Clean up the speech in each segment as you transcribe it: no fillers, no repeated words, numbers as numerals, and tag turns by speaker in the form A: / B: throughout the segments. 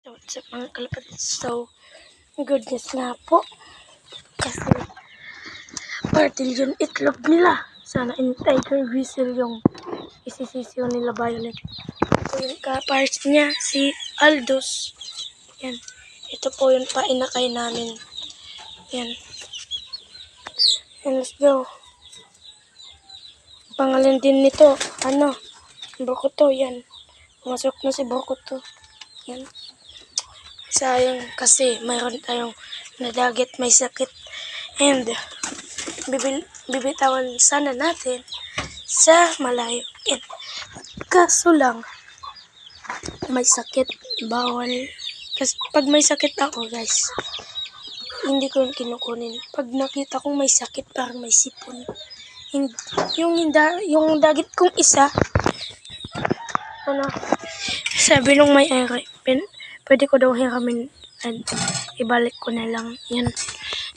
A: What's up mga kalapatid? So, good news nga po. Kasi, partil yung itlog nila. Sana in tiger whistle yung isisisiyo nila Violet. Ito yung ka-parts niya, si Aldous. Yan. Ito po yung painakay namin. Yan. Yan, let's go. Pangalan din nito, Bokuto, yan. Pumasok na si Bokuto. Yan. Sayang kasi mayroon tayong nadagit may sakit and bibitawan sana natin sa malayo. And, kaso lang may sakit, bawal. Kasi pag may sakit ako guys, hindi ko yung kinukunin. Pag nakita kong may sakit parang may sipon. And, yung dagit kong isa, sabi nung may ari, pwede ko daw hiramin and ibalik ko na lang. Yan.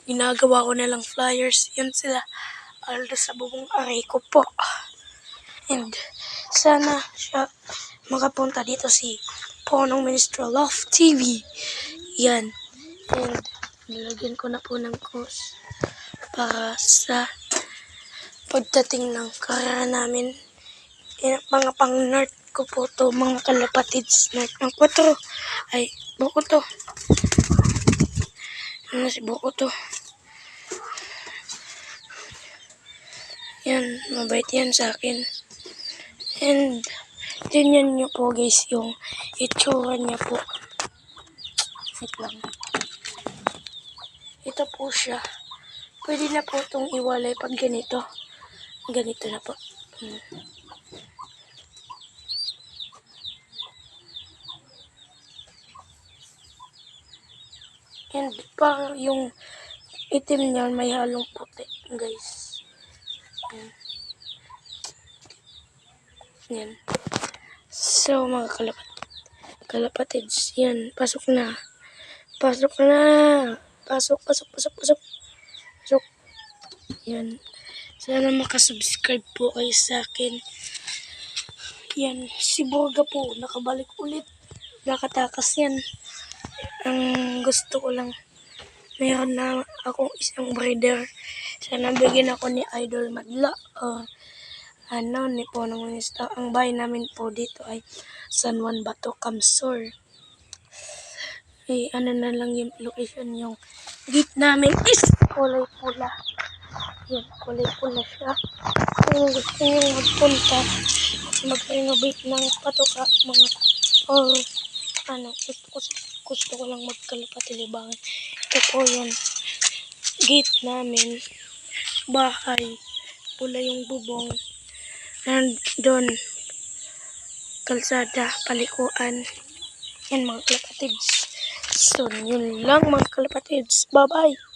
A: Ginagawa ko na lang flyers. Yan sila. Aldo sa bubong aray ko po. And sana siya makapunta dito si Ponong Ministro Love TV. Yan. And nilagyan ko na po ng cross para sa pagdating ng karera namin. Mga pang-nerd ko po to, mga kalapatids. Nerd ng 4. Ay, Bokuto. Ano si Bokuto? Yan, mabait yan sa akin. And, tingnan nyo po guys yung itsura niya po. Wait lang. Ito po siya. Pwede na po itong iwalay pag ganito. Ganito na po. And parang yung itim niya may halong puti, guys. Yan. So, mga kalapatids, yan. Pasok na. Pasok na. Pasok. Yan. Sana makasubscribe po kayo sa akin. Yan. Si Borga po, nakabalik ulit. Nakatakas yan. Ang gusto ko lang, mayroon na akong isang breeder. Sana bigyan ako ni Idol Madla o ni Ponong Ministro. Ang bahay namin po dito ay San Juan Bato, Camsor. Na lang yung location, yung gate namin is kulay pula. Yan, kulay pula siya. Kung gusto nyo magpunta, mag-renovate ng patoka, or gusto ko lang magkalapatilibangan. Ito po yung gate namin. Bahay. Pula yung bubong. And doon, kalsada, palikuan. Yan mga kalapatids. So, yun lang mga kalapatids. Bye-bye!